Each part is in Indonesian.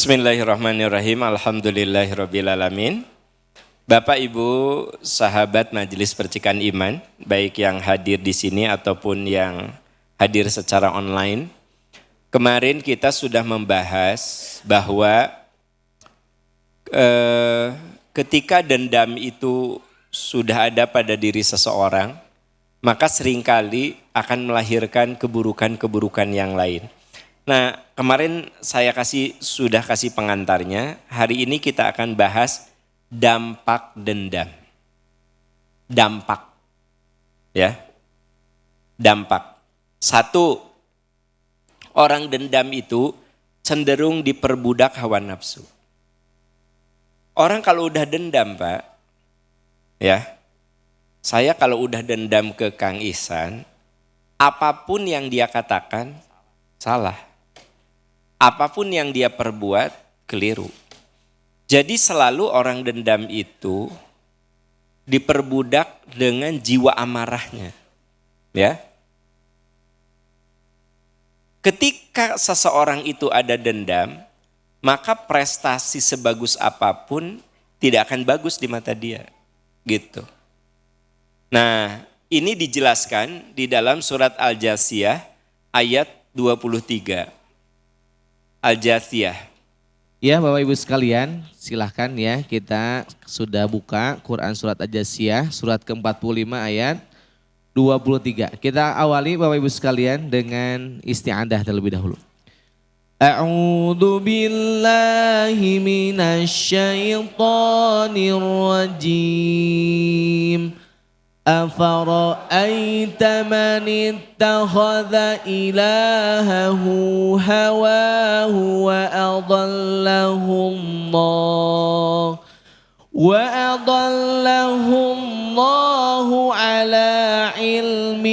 Bismillahirrahmanirrahim. Alhamdulillahirrabbilalamin. Bapak Ibu sahabat Majelis Percikan Iman, baik yang hadir di sini ataupun yang hadir secara online. Kemarin kita sudah membahas bahwa ketika dendam itu sudah ada pada diri seseorang, maka seringkali akan melahirkan keburukan-keburukan yang lain. Nah, kemarin saya sudah kasih pengantarnya. Hari ini kita akan bahas dampak dendam. Dampak. Ya. Dampak. Satu, orang dendam itu cenderung diperbudak hawa nafsu. Orang kalau udah dendam, Pak, ya. Saya kalau udah dendam ke Kang Ihsan, apapun yang dia katakan salah. Apapun yang dia perbuat keliru. Jadi selalu orang dendam itu diperbudak dengan jiwa amarahnya. Ya. Ketika seseorang itu ada dendam, maka prestasi sebagus apapun tidak akan bagus di mata dia. Gitu. Nah, ini dijelaskan di dalam surat Al-Jasiyah ayat 23. Al-Jasiyah. Ya Bapak Ibu sekalian, silahkan ya, kita sudah buka Quran surat Al-Jasiyah, surat ke-45 ayat 23. Kita awali Bapak Ibu sekalian dengan isti'adah terlebih dahulu. A'udzu billahi minasyaitonir rajim. أفرأيت من اتخذ إلهه هواه وأضله الله على علم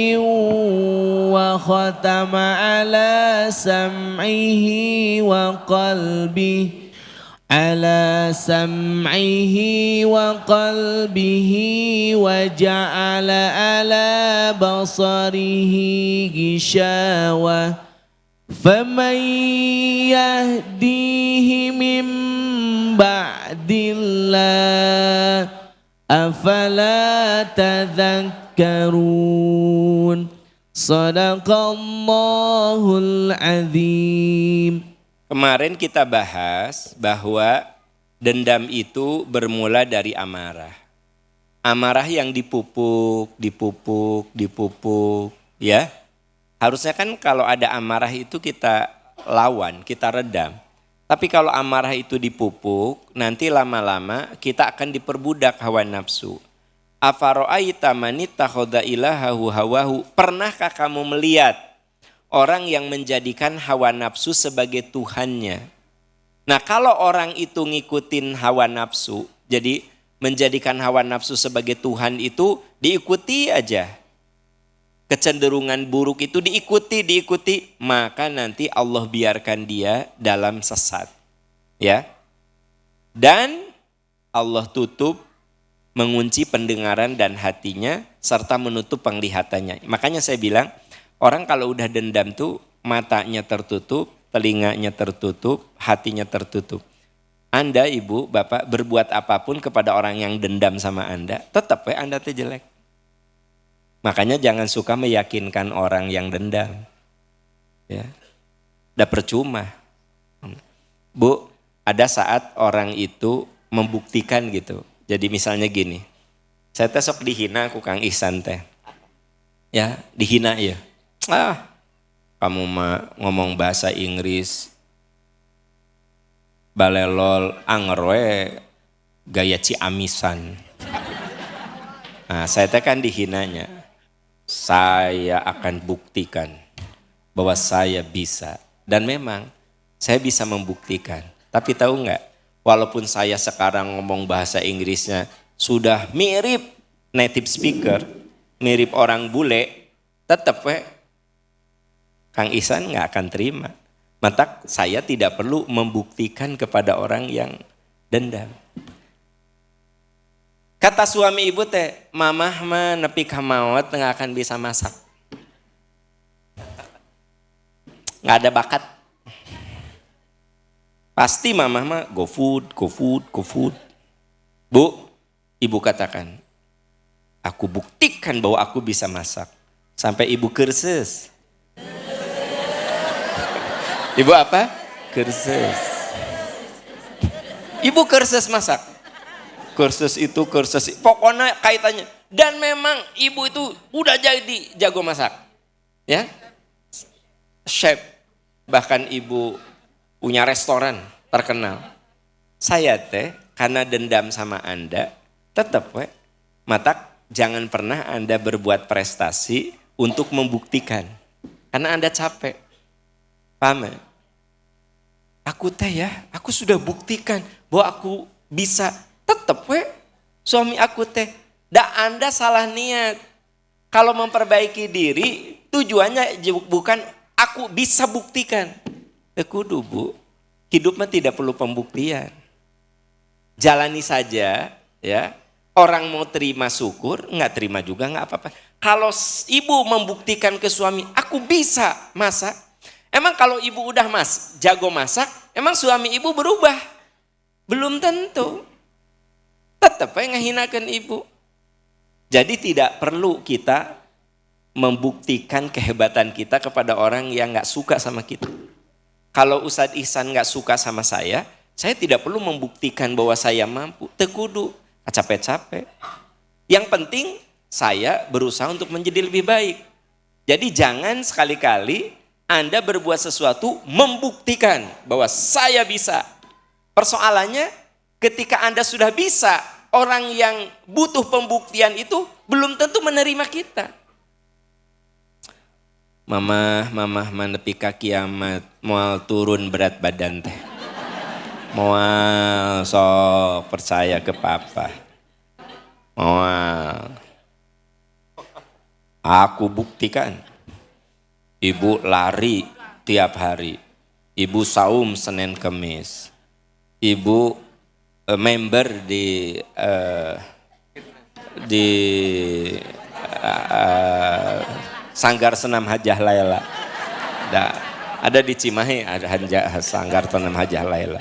وختم على سمعه وقلبه وجعل على بصره غشاوة فمن يهديه من بعد الله أفلا تذكرون صدق الله العظيم. Kemarin kita bahas bahwa dendam itu bermula dari amarah. Amarah yang dipupuk, ya. Harusnya kan kalau ada amarah itu kita lawan, kita redam. Tapi kalau amarah itu dipupuk, nanti lama-lama kita akan diperbudak hawa nafsu. Afara'aita man ittakhadha ilahahu hawahu. Pernahkah kamu melihat orang yang menjadikan hawa nafsu sebagai Tuhannya? Nah, kalau orang itu ngikutin hawa nafsu, jadi menjadikan hawa nafsu sebagai Tuhan itu diikuti aja. Kecenderungan buruk itu diikuti, maka nanti Allah biarkan dia dalam sesat. Ya. Dan Allah tutup, mengunci pendengaran dan hatinya, serta menutup penglihatannya. Makanya saya bilang, orang kalau udah dendam tuh matanya tertutup, telinganya tertutup, hatinya tertutup. Anda ibu, bapak berbuat apapun kepada orang yang dendam sama Anda, tetap ya Anda tuh jelek. Makanya jangan suka meyakinkan orang yang dendam. Ya. Udah percuma. Bu, ada saat orang itu membuktikan gitu. Jadi misalnya gini, saya sok dihina aku Kang Ihsan teh. Ya, dihina ya. Kamu mah ngomong bahasa Inggris balelol angerwe gaya ciamisan. Nah, saya tekan dihinanya. Saya akan buktikan bahwa saya bisa. Dan memang saya bisa membuktikan. Tapi tahu nggak? Walaupun saya sekarang ngomong bahasa Inggrisnya sudah mirip native speaker, mirip orang bule, tetap Kang Ihsan nggak akan terima. Maka saya tidak perlu membuktikan kepada orang yang dendam. Kata suami ibu teh, mamah mah nepi ka maot nggak akan bisa masak. Nggak ada bakat. Pasti mamah mah go food, go food, go food. Bu, ibu katakan, aku buktikan bahwa aku bisa masak. Sampai ibu kerses. Ibu apa? Kerses. Ibu kerses masak. Kursus itu, kursus itu. Pokoknya kaitannya. Dan memang ibu itu udah jadi jago masak. Ya, chef. Bahkan ibu punya restoran terkenal. Saya teh karena dendam sama Anda, tetap matak jangan pernah Anda berbuat prestasi untuk membuktikan. Karena Anda capek. Paham ya? Aku teh ya, aku sudah buktikan bahwa aku bisa. Tetap suami aku teh. Dan Anda salah niat. Kalau memperbaiki diri, tujuannya bukan aku bisa buktikan. Kudu bu, hidup mah tidak perlu pembuktian. Jalani saja ya. Orang mau terima syukur, enggak terima juga enggak apa-apa. Kalau ibu membuktikan ke suami, aku bisa masak. Emang kalau ibu udah jago masak, emang suami ibu berubah? Belum tentu. Tetap ngehinakan ibu. Jadi tidak perlu kita membuktikan kehebatan kita kepada orang yang enggak suka sama kita. Kalau Ustadz Ihsan gak suka sama saya tidak perlu membuktikan bahwa saya mampu. Tekudu, capek-capek. Yang penting saya berusaha untuk menjadi lebih baik. Jadi jangan sekali-kali Anda berbuat sesuatu membuktikan bahwa saya bisa. Persoalannya ketika Anda sudah bisa, orang yang butuh pembuktian itu belum tentu menerima kita. Mamah menepi ka kiamat moal turun berat badan teh. Moal sok percaya ke papa. Moal. Aku buktikan. Ibu lari tiap hari. Ibu saum Senin Kemis. Ibu member di Sanggar Senam Hajah Laila. Ada di Cimahi, ada Sanggar Senam Hajah Laila.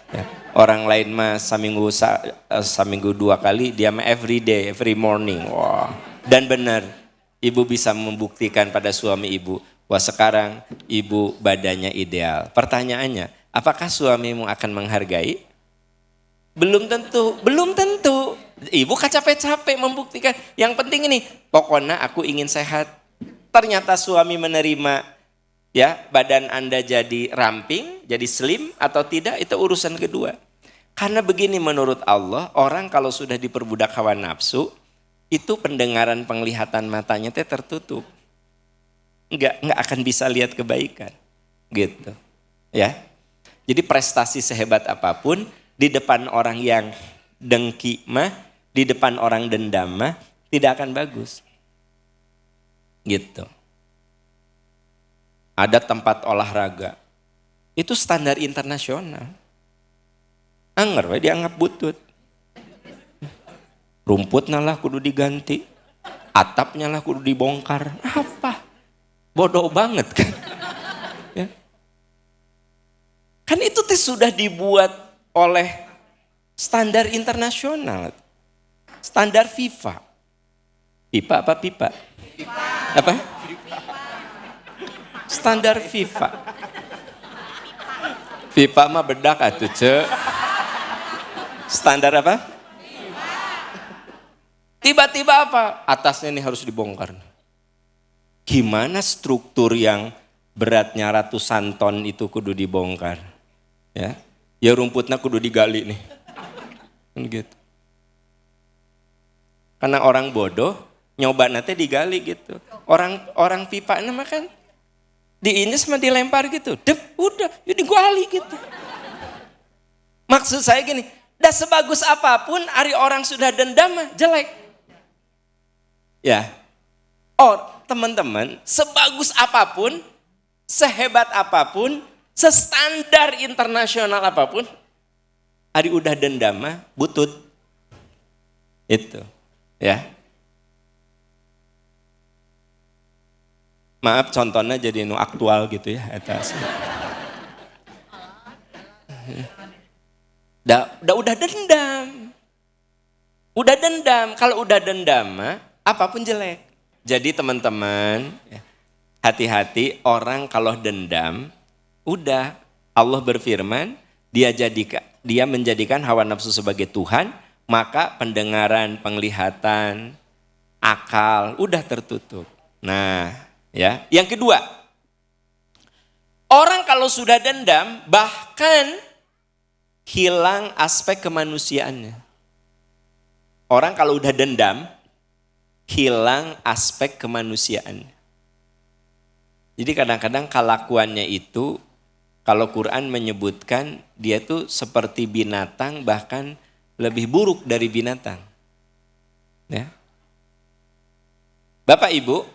Ya. Orang lain mah seminggu 2 kali, dia mah every day, every morning. Wah. Dan benar, ibu bisa membuktikan pada suami ibu bahwa sekarang ibu badannya ideal. Pertanyaannya, apakah suamimu akan menghargai? Belum tentu, belum tentu. Ibu capek-capek membuktikan. Yang penting ini, pokoknya aku ingin sehat. Ternyata suami menerima ya badan Anda jadi ramping, jadi slim atau tidak, itu urusan kedua. Karena begini menurut Allah, orang kalau sudah diperbudak hawa nafsu, itu pendengaran penglihatan matanya tertutup. Enggak akan bisa lihat kebaikan. Gitu. Ya. Jadi prestasi sehebat apapun di depan orang yang dengki mah, di depan orang dendam mah tidak akan bagus. Gitu. Ada tempat olahraga. Itu standar internasional. Anger we dianggap butut. Rumputnya lah kudu diganti. Atapnya lah kudu dibongkar. Apa? Bodoh banget kan. Ya. Kan itu sudah dibuat oleh standar internasional. Standar FIFA. FIFA apa pipa? Apa? Standar FIFA. FIFA mah bedak atuh, Ce. Standar apa? Tiba-tiba apa? Atasnya ini harus dibongkar. Gimana struktur yang beratnya ratusan ton itu kudu dibongkar? Ya, ya rumputnya kudu digali nih. Kan gitu. Karena orang bodoh nyoba nanti digali gitu. Orang pipa nama kan diinjek sama dilempar gitu. Dep, udah, ya digali gitu. Maksud saya gini, dah sebagus apapun hari orang sudah dendam jelek. Ya. Oh, teman-teman, sebagus apapun, sehebat apapun, sestandar internasional apapun, hari udah dendam butut. Itu. Ya. Maaf contohnya jadi aktual gitu ya atas. Udah dendam. Udah dendam. Kalau udah dendam mah apapun jelek. Jadi teman-teman, hati-hati orang kalau dendam, udah Allah berfirman, dia menjadikan hawa nafsu sebagai Tuhan, maka pendengaran, penglihatan, akal udah tertutup. Nah, ya. Yang kedua, orang kalau sudah dendam bahkan hilang aspek kemanusiaannya. Orang kalau udah dendam hilang aspek kemanusiaannya. Jadi kadang-kadang kelakuannya itu kalau Quran menyebutkan dia tuh seperti binatang bahkan lebih buruk dari binatang. Ya. Bapak Ibu,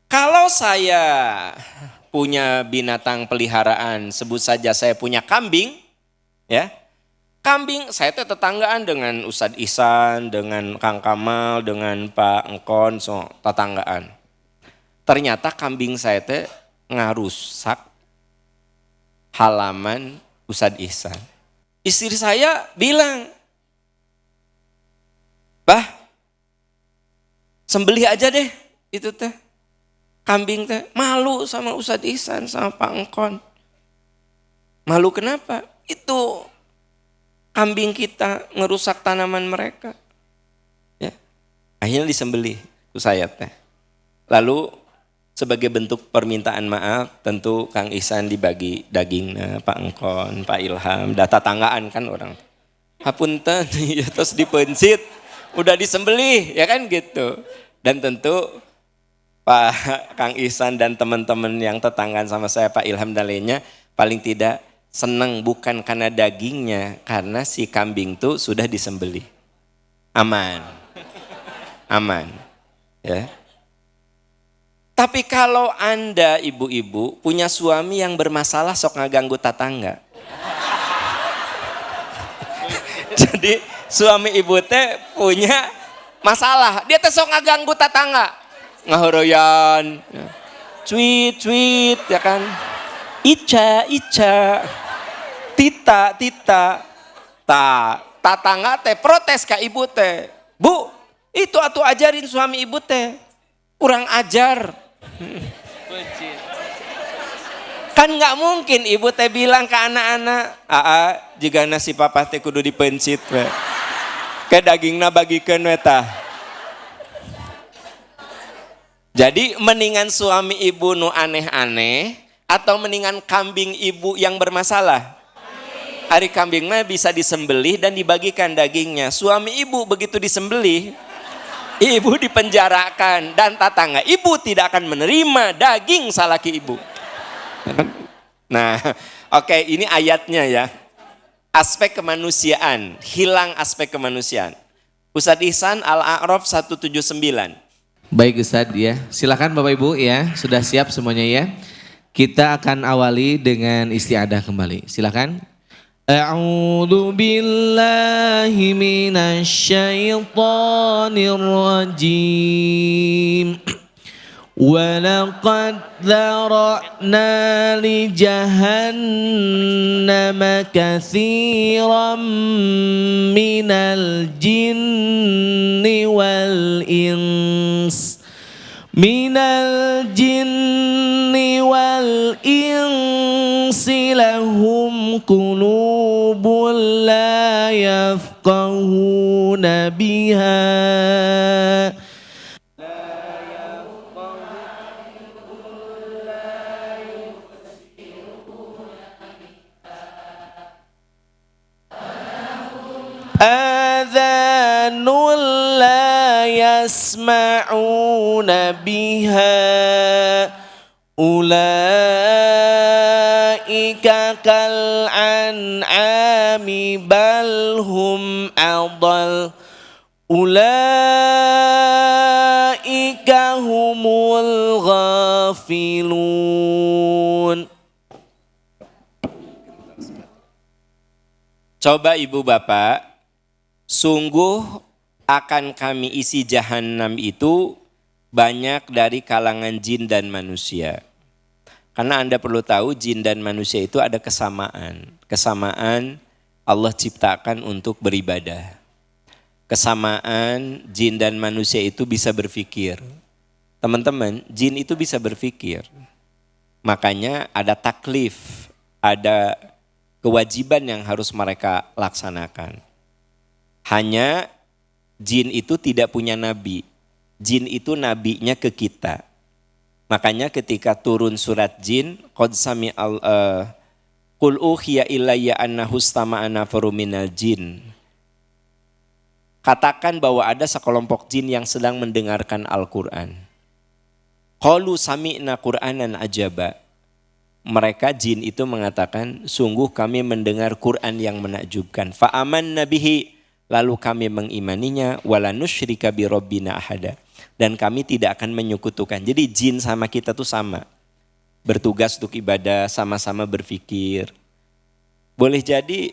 kalau saya punya binatang peliharaan, sebut saja saya punya kambing, ya. Kambing saya tuh tetanggaan dengan Ustadz Ihsan, dengan Kang Kamal, dengan Pak Engkon, so tetanggaan. Ternyata kambing saya tuh ngarusak halaman Ustadz Ihsan. Istri saya bilang, "Bah, sembelih aja deh itu teh. Kambing teh malu sama Ustadz Ihsan sama Pak Engkon." Malu kenapa? Itu kambing kita ngerusak tanaman mereka. Ya. Akhirnya disembelih itu saya teh. Lalu sebagai bentuk permintaan maaf tentu Kang Ihsan dibagi dagingnya, Pak Engkon, Pak Ilham, data tanggaan kan orang. Hapunten, ya terus dipencit, udah disembelih, ya kan gitu. Dan tentu Pak Kang Ihsan dan teman-teman yang tetanggaan sama saya, Pak Ilham dan lainnya, paling tidak senang bukan karena dagingnya, karena si kambing tuh sudah disembelih. Aman. Aman. Ya. Tapi kalau Anda ibu-ibu punya suami yang bermasalah sok ngaganggu tetangga. Jadi suami ibu teh punya masalah, dia teh sok ngaganggu tetangga. Ngahoroyan. Cuit, ya kan. Ica. Tita. Tatangga teh protes ke ibu teh. "Bu, itu atuh ajarin suami ibu teh. Kurang ajar." Kan nggak mungkin ibu teh bilang ke anak-anak, jika nasi papa teh kudu dipencit we. Kayak dagingna bagikeun we tah. Jadi mendingan suami ibu nu aneh-aneh atau mendingan kambing ibu yang bermasalah? Hari kambing mah bisa disembelih dan dibagikan dagingnya. Suami ibu begitu disembelih, ibu dipenjarakan dan tetangga ibu tidak akan menerima daging salaki ibu. Nah, oke, ini ayatnya ya. Aspek kemanusiaan, hilang aspek kemanusiaan. Ustadz Ihsan Al-A'raf 179. Baik Ustadz ya, silakan Bapak Ibu ya, sudah siap semuanya ya. Kita akan awali dengan istiadah kembali. Silakan. A'udzu billahi minasyaitonir rajim. Wa laqad dzara'na li jahannama katsiran minal jinni wal ins. Minal jinni wal insi lahum qulubun la yafqahuna biha adhanun la yasma'una biha ulaika kal an'ami bal hum adall ulaika humul ghafilun. Coba ibu bapak, sungguh akan kami isi jahanam itu banyak dari kalangan jin dan manusia. Karena Anda perlu tahu jin dan manusia itu ada kesamaan. kesamaan Allah ciptakan untuk beribadah. Kesamaan jin dan manusia itu bisa berpikir. Teman-teman, jin itu bisa berpikir. Makanya ada taklif, ada kewajiban yang harus mereka laksanakan. Hanya jin itu tidak punya nabi. Jin itu nabinya ke kita. Makanya ketika turun surat jin, qad sami'al qul uhiya ilayya annahu istama'a nafaru minal jin. Katakan bahwa ada sekelompok jin yang sedang mendengarkan Al-Qur'an. Qalu sami'na Qur'anan ajaba. Mereka jin itu mengatakan, sungguh kami mendengar Qur'an yang menakjubkan. Fa'amanna bihi, lalu kami mengimaninya, wala nusyrika bi rabbina ahada. Dan kami tidak akan menyekutukan. Jadi jin sama kita tuh sama. Bertugas untuk ibadah, sama-sama berpikir. Boleh jadi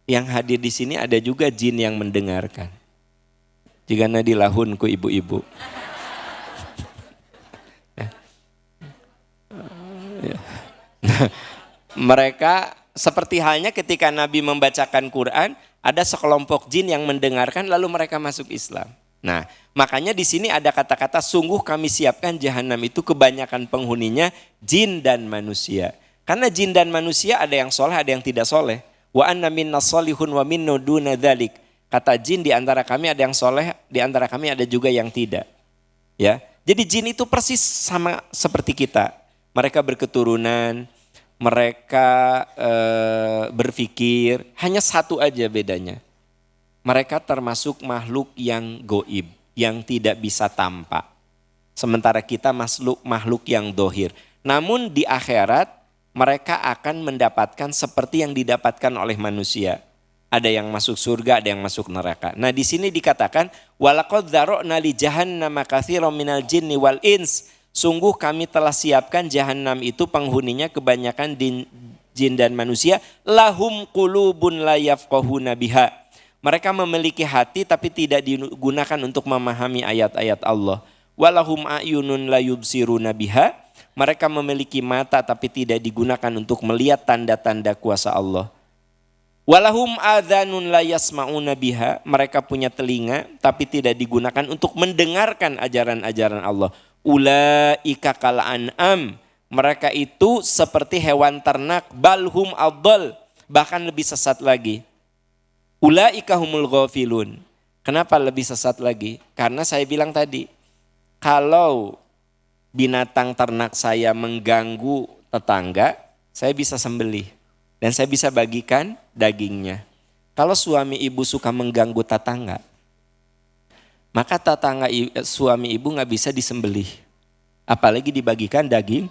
yang hadir di sini ada juga jin yang mendengarkan. Jika nadilahun ku ibu-ibu. Mereka seperti halnya ketika Nabi membacakan Quran, ada sekelompok jin yang mendengarkan lalu mereka masuk Islam. Nah, makanya di sini ada kata-kata sungguh kami siapkan jahanam itu kebanyakan penghuninya jin dan manusia. Karena jin dan manusia ada yang soleh, ada yang tidak soleh. Wa anna minna solihun wa minna duna dzalik. Kata jin di antara kami ada yang soleh, di antara kami ada juga yang tidak. Ya, jadi jin itu persis sama seperti kita. Mereka berketurunan, mereka berpikir, hanya satu aja bedanya. Mereka termasuk makhluk yang goib, yang tidak bisa tampak. Sementara kita makhluk yang dohir. Namun di akhirat mereka akan mendapatkan seperti yang didapatkan oleh manusia. Ada yang masuk surga, ada yang masuk neraka. Nah di sini dikatakan, walaqad dzara'na li jahannama katsiran minal jinni wal ins. Sungguh kami telah siapkan jahanam itu penghuninya kebanyakan jin dan manusia. Lahum qulubun la yafqahuna biha. Mereka memiliki hati tapi tidak digunakan untuk memahami ayat-ayat Allah. Walahum a'yunun la yubsiruna biha. Mereka memiliki mata tapi tidak digunakan untuk melihat tanda-tanda kuasa Allah. Walahum adhanun la yasma'una biha. Mereka punya telinga tapi tidak digunakan untuk mendengarkan ajaran-ajaran Allah. Ulaika kal an'am. Mereka itu seperti hewan ternak, balhum adall, bahkan lebih sesat lagi. Ulaika humul ghafilun. Kenapa lebih sesat lagi? Karena saya bilang tadi, kalau binatang ternak saya mengganggu tetangga, saya bisa sembelih dan saya bisa bagikan dagingnya. Kalau suami ibu suka mengganggu tetangga, maka suami ibu nggak bisa disembelih, apalagi dibagikan daging.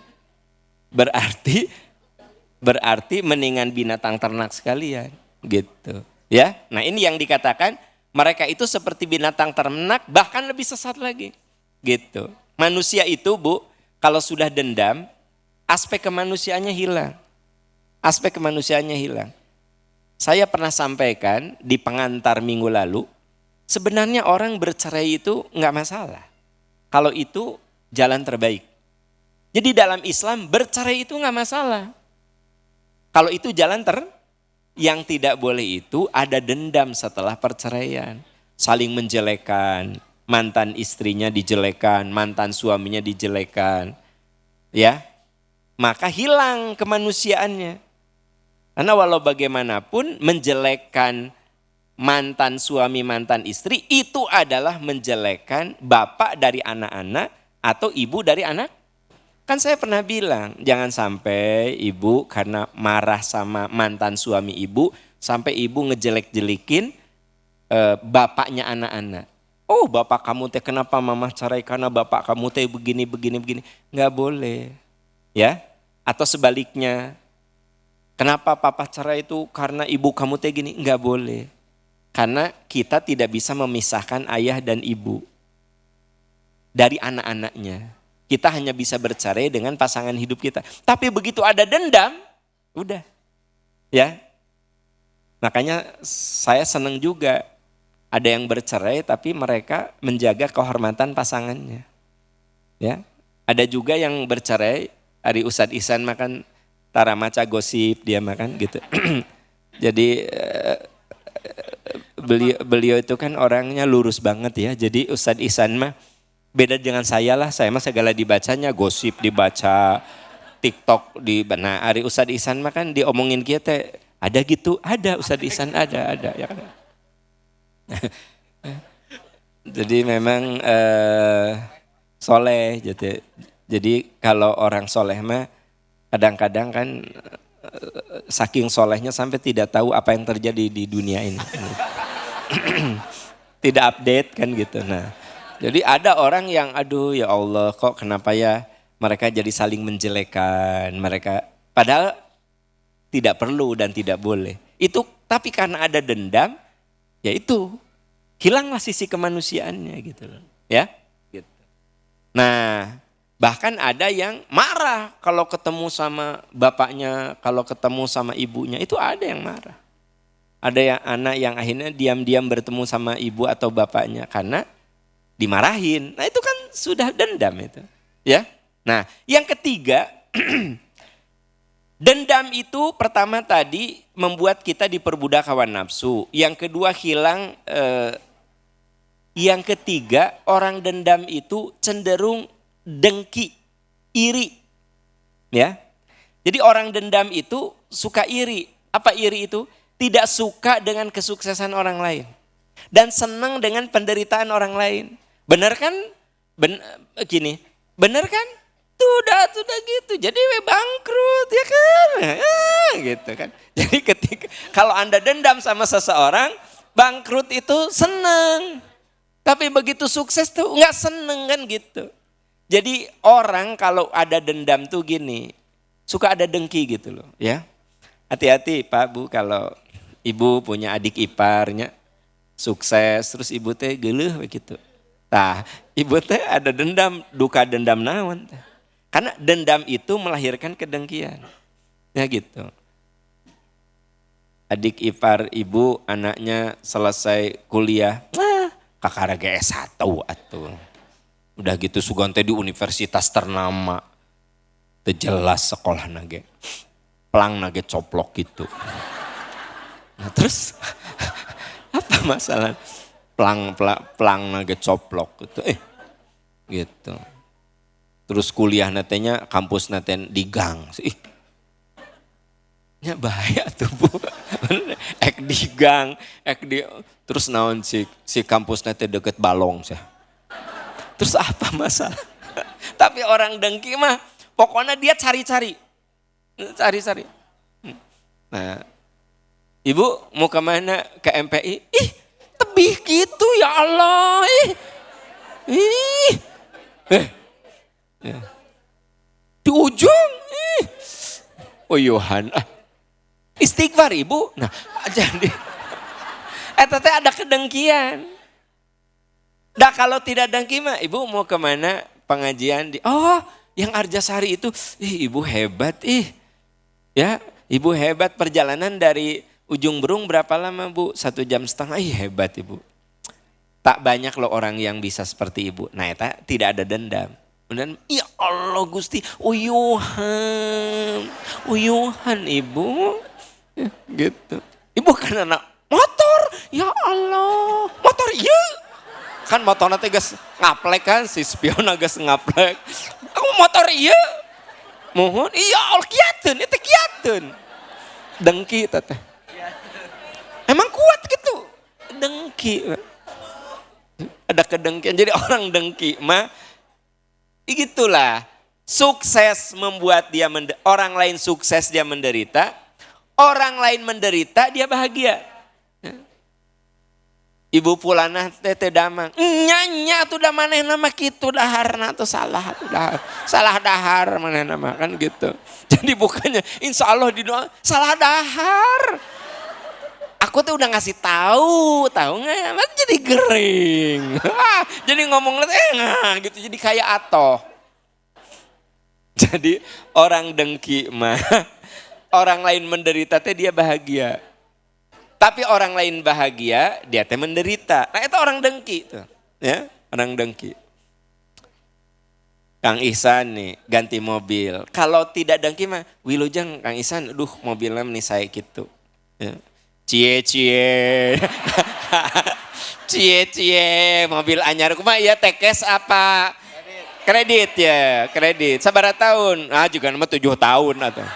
Berarti mendingan binatang ternak sekalian, gitu. Ya, nah ini yang dikatakan mereka itu seperti binatang ternak, bahkan lebih sesat lagi, gitu. Manusia itu Bu, kalau sudah dendam, aspek kemanusiaannya hilang, Saya pernah sampaikan di pengantar minggu lalu. Sebenarnya orang bercerai itu nggak masalah. Kalau itu jalan terbaik. Jadi dalam Islam bercerai itu nggak masalah. Kalau itu jalan yang tidak boleh itu ada dendam setelah perceraian. Saling menjelekan, mantan istrinya dijelekan, mantan suaminya dijelekan. Ya, maka hilang kemanusiaannya. Karena walau bagaimanapun menjelekkan mantan suami, mantan istri itu adalah menjelekkan bapak dari anak-anak atau ibu dari anak. Kan saya pernah bilang jangan sampai ibu karena marah sama mantan suami ibu sampai ibu ngejelek-jelekin bapaknya anak-anak. Oh bapak kamu teh kenapa mama cerai karena bapak kamu teh begini. Nggak boleh. Ya. Atau sebaliknya. Kenapa papa cerai itu karena ibu kamu teh gini. Nggak boleh. Karena kita tidak bisa memisahkan ayah dan ibu dari anak-anaknya. Kita hanya bisa bercerai dengan pasangan hidup kita. Tapi begitu ada dendam, udah. Ya. Makanya saya senang juga ada yang bercerai tapi mereka menjaga kehormatan pasangannya. Ya. Ada juga yang bercerai, hari Ustadz Ihsan makan tara maca gosip dia makan gitu. Jadi beliau itu kan orangnya lurus banget ya. Jadi Ustadz Ihsan mah beda dengan saya lah. Saya mah segala dibacanya, gosip dibaca, TikTok di. Nah, Ari Ustadz Ihsan mah kan diomongin kita ada gitu, ada Ustadz Ihsan ada ya kan. Jadi memang soleh gitu. Jadi kalau orang soleh mah kadang-kadang kan saking solehnya sampai tidak tahu apa yang terjadi di dunia ini. Tidak update kan gitu. Nah, jadi ada orang yang aduh ya Allah kok kenapa ya mereka jadi saling menjelekan mereka. Padahal tidak perlu dan tidak boleh. Itu tapi karena ada dendam ya itu hilanglah sisi kemanusiaannya gitu loh. Ya. Gitu. Nah, bahkan ada yang marah kalau ketemu sama bapaknya, kalau ketemu sama ibunya, itu ada yang marah. Ada yang anak yang akhirnya diam-diam bertemu sama ibu atau bapaknya karena dimarahin. Nah itu kan sudah dendam itu. Ya. Nah yang ketiga, dendam itu pertama tadi membuat kita diperbudak hawa nafsu. Yang kedua hilang, yang ketiga orang dendam itu cenderung dengki, iri. Ya. Jadi orang dendam itu suka iri. Apa iri itu? Tidak suka dengan kesuksesan orang lain. Dan senang dengan penderitaan orang lain. Benar kan? Gini, benar kan? Sudah gitu. Jadi bangkrut ya kan? Gitu kan. Jadi ketika kalau Anda dendam sama seseorang, bangkrut itu senang. Tapi begitu sukses tuh nggak seneng kan gitu. Jadi orang kalau ada dendam tuh gini, suka ada dengki gitu loh ya. Hati-hati Pak Bu kalau ibu punya adik iparnya sukses terus ibu teh geuleuh begitu. Tah, ibu teh ada dendam, duka dendam naon teh. Karena dendam itu melahirkan kedengkian. Ya gitu. Adik ipar ibu anaknya selesai kuliah, kakarage S1 atuh. Udah gitu sugan teh di universitas ternama. Teu jelas sekolah nage. Pelang nage coplok gitu. Nah terus apa masalah pelang nage coplok gitu gitu. Terus kuliah natenya kampus naten di gang sih. Ya bahaya tuh Bu. Ek di gang, terus naon si kampus nate deket balong sih. Terus apa masalah? Tapi orang dengki mah pokoknya dia cari-cari. Nah, Ibu mau kemana? Ke MPI? Ih, tebih gitu ya Allah. Ya. Di ujung. Oh Yohan. Istighfar Ibu. Nah, jadi. Tete ada kedengkian. Dah kalau tidak dengki mah Ibu mau kemana? Pengajian di. Oh, yang Arjasari itu. Ibu hebat Ya, Ibu hebat perjalanan dari Ujung Berung berapa lama Bu? 1,5 jam. Hebat Ibu. Tak banyak loh orang yang bisa seperti Ibu. Nah itu tidak ada dendam. Kemudian ya Allah Gusti, uyuhan Ibu. Ya, gitu. Ibu kan anak motor, ya Allah. Motor iya. Kan motor nanti gas ngaplek kan, si spion gas ngaplek. Aku motor iya. Mohon, iya Allah kiatun, itu kiatun. Dengki teteh. Emang kuat gitu, dengki. Ada kedengkian, jadi orang dengki mah, gitulah. Sukses membuat dia, orang lain sukses dia menderita, orang lain menderita dia bahagia. Ibu Pulana tete damang, nyanya tuh dah maneh nama kitu daharna tuh salah tuh dahar, salah dahar maneh nama kan gitu. Jadi bukannya insya Allah di doa salah dahar. Aku tuh udah ngasih tahu nggak? Mas jadi gering, jadi ngomong gitu, jadi kayak atoh. Jadi orang dengki mah, orang lain menderita teh dia bahagia. Tapi orang lain bahagia, dia teh menderita. Nah itu orang dengki tuh, ya orang dengki. Kang Ihsan nih ganti mobil, kalau tidak dengki mah, wilujeng Kang Ihsan, mobilnya nih saya gitu. Ya. Cie cie. Cie cie, mobil anyar kumaha ya tekes apa? Kredit ya, kredit. Sabaraha tahun? Ah juga nama 7 tahun atau.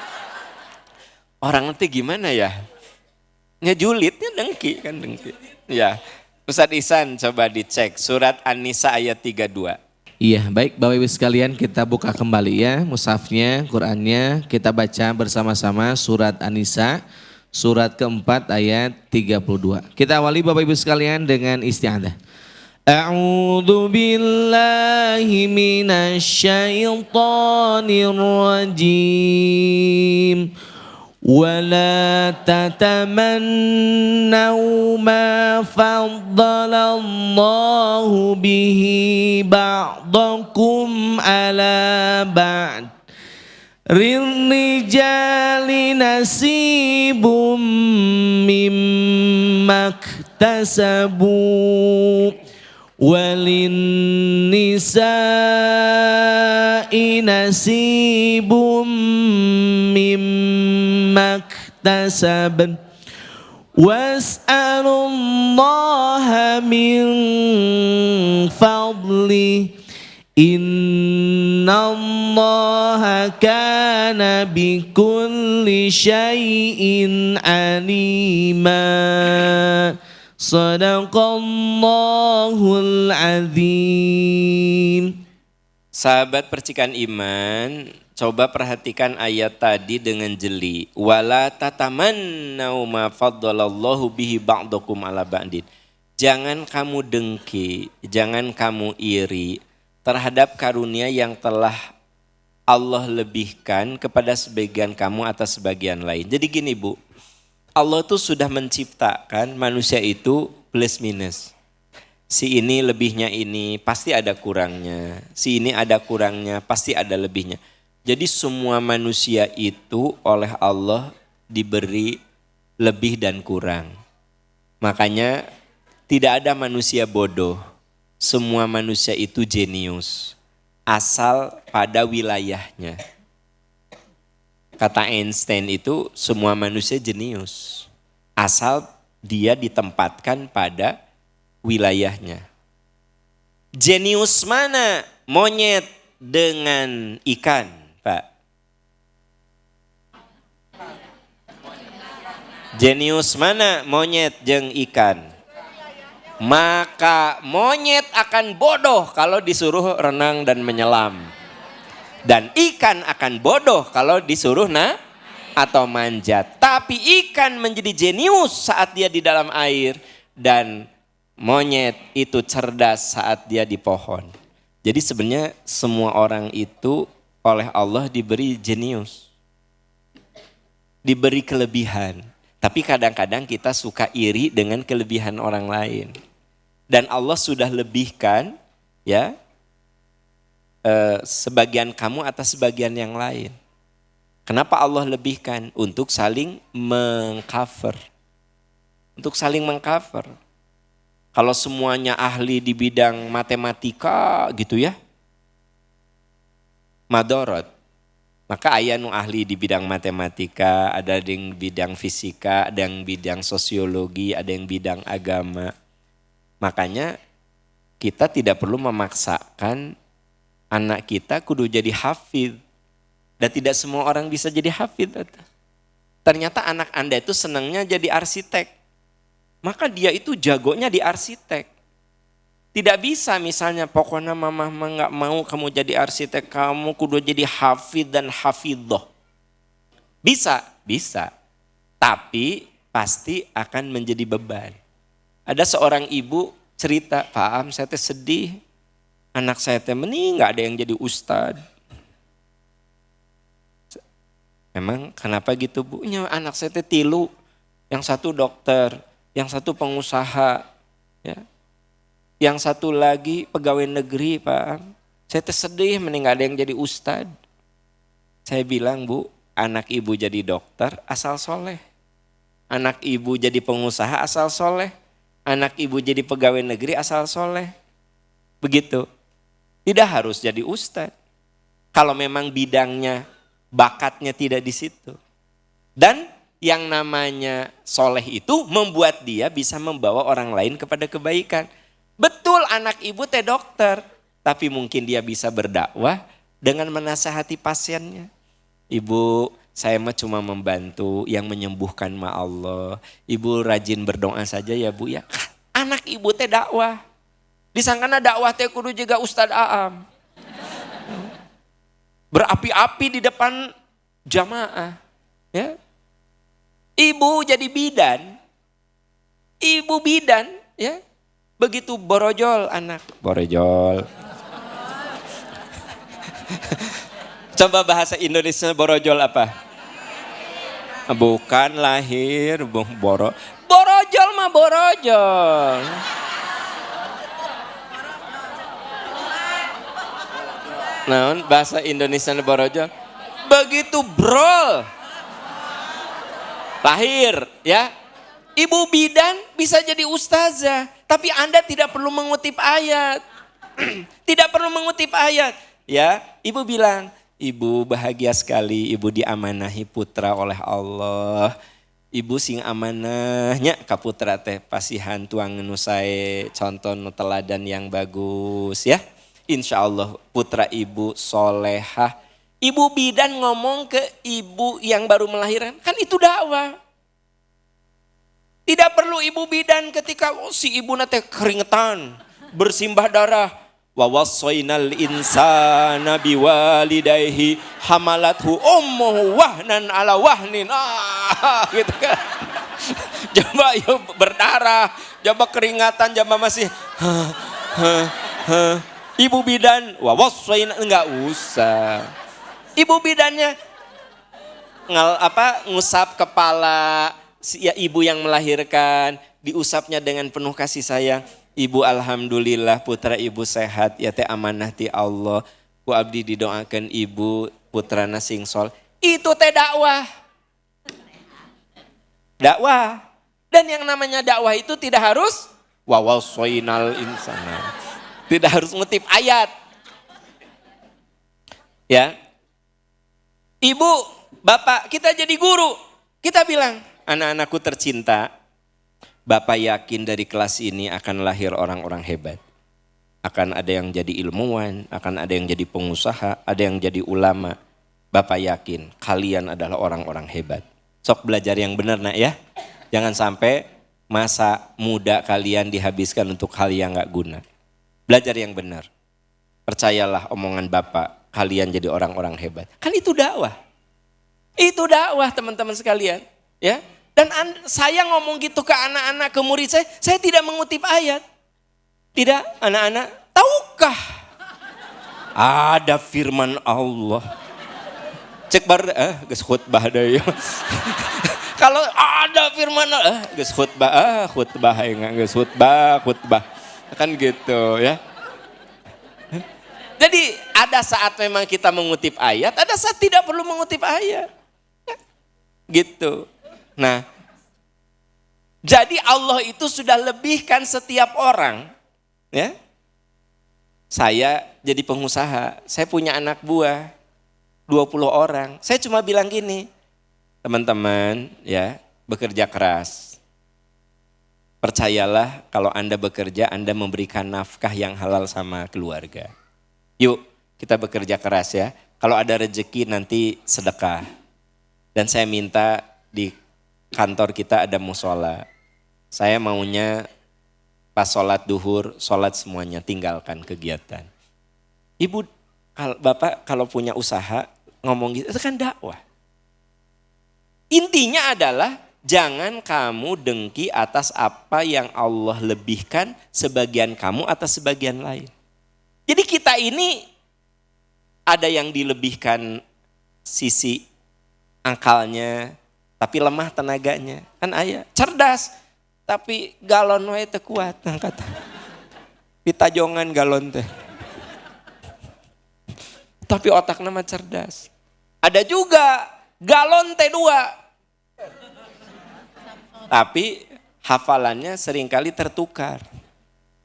Orang nanti gimana ya? Ngejulitnya dengki kan dengki. Ya. Ustadz Ihsan coba dicek surat An-Nisa ayat 32. Iya, baik Bapak Ibu sekalian kita buka kembali ya mushafnya, Qur'annya. Kita baca bersama-sama surat An-Nisa, surat keempat ayat 32. Kita awali Bapak Ibu sekalian dengan isti'adzah. A'udzu billahi minasy syaithanir rajim. ولا تتمنوا ما فضل الله به بعضكم على بعض للرجال نصيب مما اكتسبوا وللنساء نصيب مما اكتسبن واسألوا الله من فضله إن الله كان بكل شيء عليما Sadaqallahul azim. Sahabat percikan iman, coba perhatikan ayat tadi dengan jeli. Wala tatamannau ma faddalallahu bihi ba'dakum ala ba'din. Jangan kamu dengki, jangan kamu iri terhadap karunia yang telah Allah lebihkan kepada sebagian kamu atas sebagian lain. Jadi gini Bu, Allah tuh sudah menciptakan manusia itu plus minus. Si ini lebihnya ini, pasti ada kurangnya. Si ini ada kurangnya, pasti ada lebihnya. Jadi semua manusia itu oleh Allah diberi lebih dan kurang. Makanya tidak ada manusia bodoh. Semua manusia itu jenius. Asal pada wilayahnya. Kata Einstein itu semua manusia jenius. Asal dia ditempatkan pada wilayahnya. Jenius mana monyet dengan ikan, Pak? Jenius mana monyet jeung ikan? Maka monyet akan bodoh kalau disuruh renang dan menyelam. Dan ikan akan bodoh kalau disuruh atau manjat. Tapi ikan menjadi jenius saat dia di dalam air. Dan monyet itu cerdas saat dia di pohon. Jadi sebenarnya semua orang itu oleh Allah diberi jenius. Diberi kelebihan. Tapi kadang-kadang kita suka iri dengan kelebihan orang lain. Dan Allah sudah lebihkan ya. Sebagian kamu atas sebagian yang lain. Kenapa Allah lebihkan? Untuk saling mengcover. Untuk saling mengcover. Kalau semuanya ahli di bidang matematika gitu ya. Madorot. Maka aya nu ahli di bidang matematika, ada yang bidang fisika, ada yang bidang sosiologi, ada yang bidang agama. Makanya kita tidak perlu memaksakan anak kita kudu jadi hafid. Dan tidak semua orang bisa jadi hafid. Ternyata anak Anda itu senangnya jadi arsitek. Maka dia itu jagonya di arsitek. Tidak bisa misalnya pokoknya mama gak mau kamu jadi arsitek, kamu kudu jadi hafid dan hafidhoh. Bisa, bisa. Tapi pasti akan menjadi beban. Ada seorang ibu cerita, Pak Am saya teh sedih. Anak saya teh mending gak ada yang jadi ustad. Emang kenapa gitu Bu? Ya, anak saya teh 3. Yang satu dokter, yang satu pengusaha. Ya. Yang satu lagi pegawai negeri Pak Am. Saya teh sedih mending gak ada yang jadi ustad. Saya bilang Bu, anak ibu jadi dokter asal soleh. Anak ibu jadi pengusaha asal soleh. Anak ibu jadi pegawai negeri asal soleh. Begitu. Tidak harus jadi ustadz. Kalau memang bidangnya, bakatnya tidak di situ. Dan yang namanya soleh itu membuat dia bisa membawa orang lain kepada kebaikan. Betul anak ibu teh dokter, tapi mungkin dia bisa berdakwah dengan menasihati pasiennya. Ibu, saya mah cuma membantu, yang menyembuhkan mah Allah. Ibu rajin berdoa saja ya Bu ya. Anak ibu teh dakwah. Disangkana dakwah teh kudu juga Ustadz Aam. Berapi-api di depan jamaah. Ya. Ibu jadi bidan. Ibu bidan ya. Begitu borojol anak. Borojol. Coba bahasa Indonesia borojol apa? Bukan lahir, borojol mah borojol. Nah, bahasa Indonesia borojol. Begitu brol. Lahir, ya. Ibu bidan bisa jadi ustazah, tapi Anda tidak perlu mengutip ayat. Tidak perlu mengutip ayat, ya. Ibu bilang, Ibu bahagia sekali, Ibu diamanahi putra oleh Allah. Ibu sing amanahnya ka putra teh pasihan tuang nu sae contoh nu teladan yang bagus ya. Insya Allah putra ibu solehah. Ibu bidan ngomong ke ibu yang baru melahirkan, kan itu dakwah. Tidak perlu ibu bidan ketika si ibu nate keringetan, bersimbah darah. Wa wassaynal insana biwalidayhi hamalathu ummuhu wahnan ala wahnin. Gitu kan. Coba yuk berdarah, coba keringatan, coba masih Ibu bidan, wa wassayna enggak usah. Ibu bidannya ngusap kepala ya ibu yang melahirkan, diusapnya dengan penuh kasih sayang. Ibu alhamdulillah putra ibu sehat, ya teh amanah ti Allah. Ku abdi didoakan ibu putrana sing sol. Itu teh dakwah. Dakwah. Dan yang namanya dakwah itu tidak harus wa wasainal insana. Tidak harus ngutip ayat. Ya. Ibu, bapak, kita jadi guru. Kita bilang, anak-anakku tercinta, Bapak yakin dari kelas ini akan lahir orang-orang hebat. Akan ada yang jadi ilmuwan, akan ada yang jadi pengusaha, ada yang jadi ulama. Bapak yakin kalian adalah orang-orang hebat. Sok belajar yang benar nak ya. Jangan sampai masa muda kalian dihabiskan untuk hal yang gak guna. Belajar yang benar. Percayalah omongan Bapak, kalian jadi orang-orang hebat. Kan itu dakwah. Itu dakwah teman-teman sekalian. Ya. Dan saya ngomong gitu ke anak-anak, ke murid saya tidak mengutip ayat. Tidak, anak-anak, tahukah ada firman Allah? Cek bar, geus khutbah deui. Kalau ada firman Allah, geus khutbah, khutbah geus khutbah. Kan gitu ya. Jadi ada saat memang kita mengutip ayat, ada saat tidak perlu mengutip ayat. Ya, gitu. Nah, jadi Allah itu sudah lebihkan setiap orang, ya. Saya jadi pengusaha, saya punya anak buah 20 orang. Saya cuma bilang gini, teman-teman, ya, bekerja keras. Percayalah kalau Anda bekerja, Anda memberikan nafkah yang halal sama keluarga. Yuk, kita bekerja keras ya. Kalau ada rezeki nanti sedekah. Dan saya minta di kantor kita ada musola. Saya maunya pas sholat duhur, sholat semuanya, tinggalkan kegiatan. Ibu, bapak kalau punya usaha ngomong gitu, itu kan dakwah. Intinya adalah jangan kamu dengki atas apa yang Allah lebihkan sebagian kamu atas sebagian lain. Jadi kita ini ada yang dilebihkan sisi akalnya, tapi lemah tenaganya. Kan ayah cerdas, tapi galon wae teu kuat kata. Ditajongan galon teh. Tapi otakna mah cerdas. Ada juga galon teh 2. Tapi hafalannya seringkali tertukar.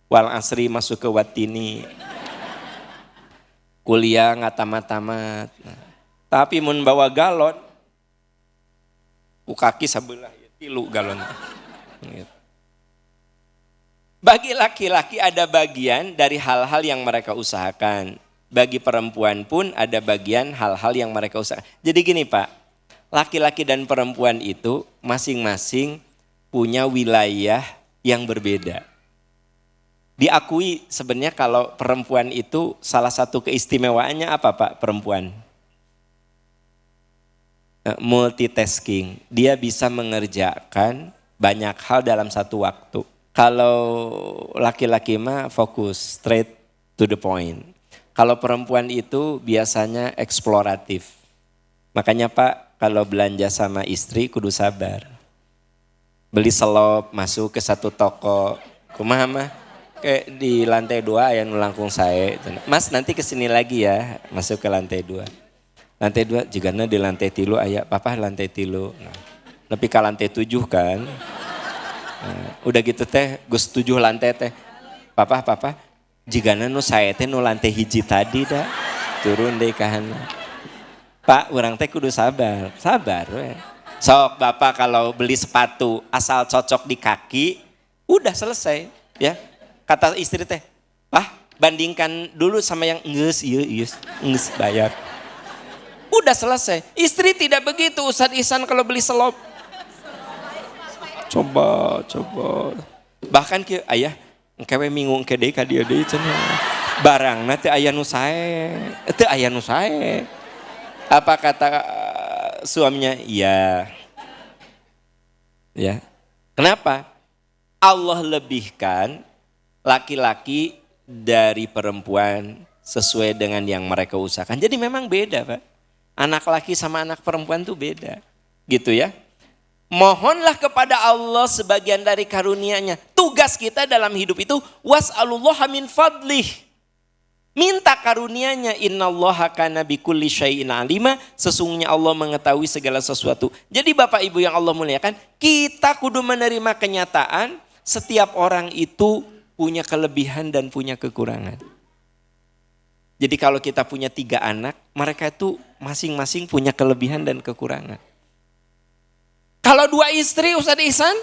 Wal asri masuk ke watini. Kuliah nggak tamat-tamat. Tapi mun bawa galon, ku kaki sabelah 3 galon. Gitu. Bagi laki-laki ada bagian dari hal-hal yang mereka usahakan. Bagi perempuan pun ada bagian hal-hal yang mereka usahakan. Jadi gini Pak, laki-laki dan perempuan itu masing-masing punya wilayah yang berbeda. Diakui sebenarnya kalau perempuan itu salah satu keistimewaannya apa Pak perempuan? Multitasking. Dia bisa mengerjakan banyak hal dalam satu waktu. Kalau laki-laki mah fokus, straight to the point. Kalau perempuan itu biasanya eksploratif. Makanya Pak kalau belanja sama istri kudu sabar. Beli selop masuk ke satu toko. Kumaha mah? Kayak di lantai 2 aya nu langkung sae. Mas nanti kesini lagi ya, masuk ke lantai 2. Lantai 2 jigana di lantai 3 aya, papa lantai 3. Nah, tapi ke lantai 7 kan. Nah, udah gitu teh, Gus 7 lantai teh. Papa, jigana nu sae teh nu lantai 1 tadi dah. Turun deh kahana. Pak, urang teh kudu sabar we. Sok Bapak kalau beli sepatu asal cocok di kaki, udah selesai ya. Kata istri teh, "Pak, bandingkan dulu sama yang geus bayar." Udah selesai. Istri tidak begitu Ustadz Ihsan kalau beli selop. Coba. Bahkan ke ayah, engkewe mingung ke deui ka dieu deui cenah. Barangna teu aya nu sae. Apa kata suaminya? Iya. Ya. Kenapa? Allah lebihkan laki-laki dari perempuan sesuai dengan yang mereka usahakan. Jadi memang beda Pak. Anak laki sama anak perempuan tuh beda. Gitu ya. Mohonlah kepada Allah sebagian dari karunia-Nya. Tugas kita dalam hidup itu was'alullaha min fadlih. Minta karunia-Nya. Innallaha kana bikulli syai'in alima. Sesungguhnya Allah mengetahui segala sesuatu. Jadi Bapak Ibu yang Allah muliakan, kita kudu menerima kenyataan setiap orang itu punya kelebihan dan punya kekurangan. Jadi kalau kita punya 3 anak, mereka itu masing-masing punya kelebihan dan kekurangan. Kalau 2 istri Ustadz Ihsan?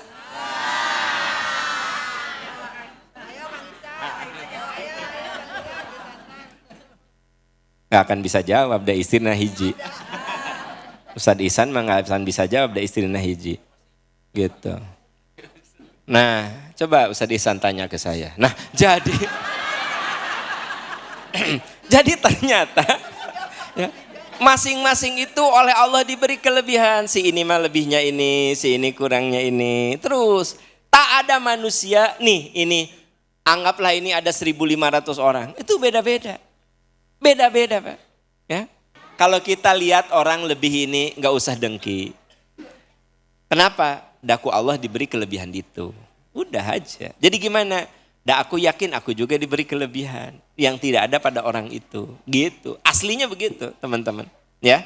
Gak akan bisa jawab, da istrina hiji. Ustadz Ihsan mah gak akan bisa jawab, da istrina hiji. Gitu. Nah, coba Ustadz Ihsan tanya ke saya. Nah, jadi ternyata ya, masing-masing itu oleh Allah diberi kelebihan. Si ini mah lebihnya ini, si ini kurangnya ini. Terus, tak ada manusia, nih ini, anggaplah ini ada 1.500 orang. Itu beda-beda. Beda-beda Pak. Ya. Kalau kita lihat orang lebih ini, gak usah dengki. Kenapa? Daku Allah diberi kelebihan itu. Udah aja. Jadi gimana? Aku yakin aku juga diberi kelebihan yang tidak ada pada orang itu. Gitu. Aslinya begitu teman-teman. Ya.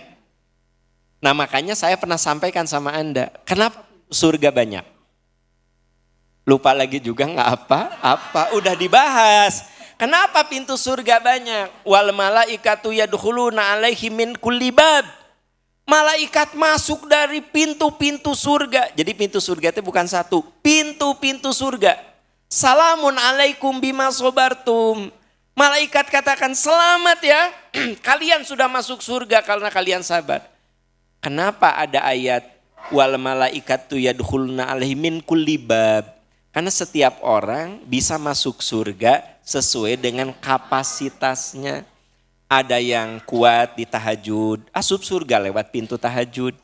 Nah makanya saya pernah sampaikan sama Anda. Kenapa surga banyak? Lupa lagi juga nggak apa-apa. Udah dibahas. Kenapa pintu surga banyak? Wal malaikatu yadkhuluna alaihi min kulli bab. Malaikat masuk dari pintu-pintu surga. Jadi pintu surga itu bukan satu. Pintu-pintu surga. Salamun alaikum bima sobartum. Malaikat katakan selamat ya. Kalian sudah masuk surga karena kalian sabar. Kenapa ada ayat wal malaikatu yadkhuluna alaihi min kulli bab? Karena setiap orang bisa masuk surga sesuai dengan kapasitasnya. Ada yang kuat di tahajud, asup surga lewat pintu tahajud.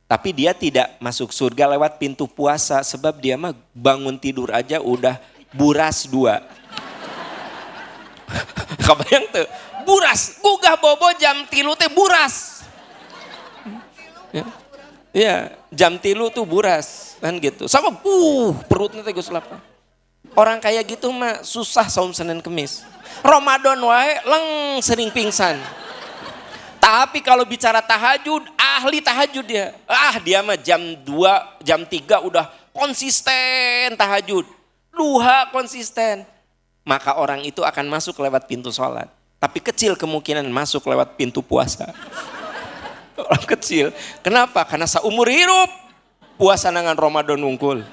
Tapi dia tidak masuk surga lewat pintu puasa sebab dia mah bangun tidur aja udah buras 2. Kebayang tuh, buras, gugah bobo jam 3 teh buras. Ya, jam 3 tuh buras kan gitu. Sama perutnya teh geus lapar. Orang kayak gitu mah susah saum Senin Kemis. Ramadan wae sering pingsan. Tapi kalau bicara tahajud, ahli tahajud dia. Dia mah jam 2, jam 3 udah konsisten tahajud. Duha konsisten. Maka orang itu akan masuk lewat pintu sholat. Tapi kecil kemungkinan masuk lewat pintu puasa. Orang kecil. Kenapa? Karena seumur hidup puasa nangan Ramadan unggul.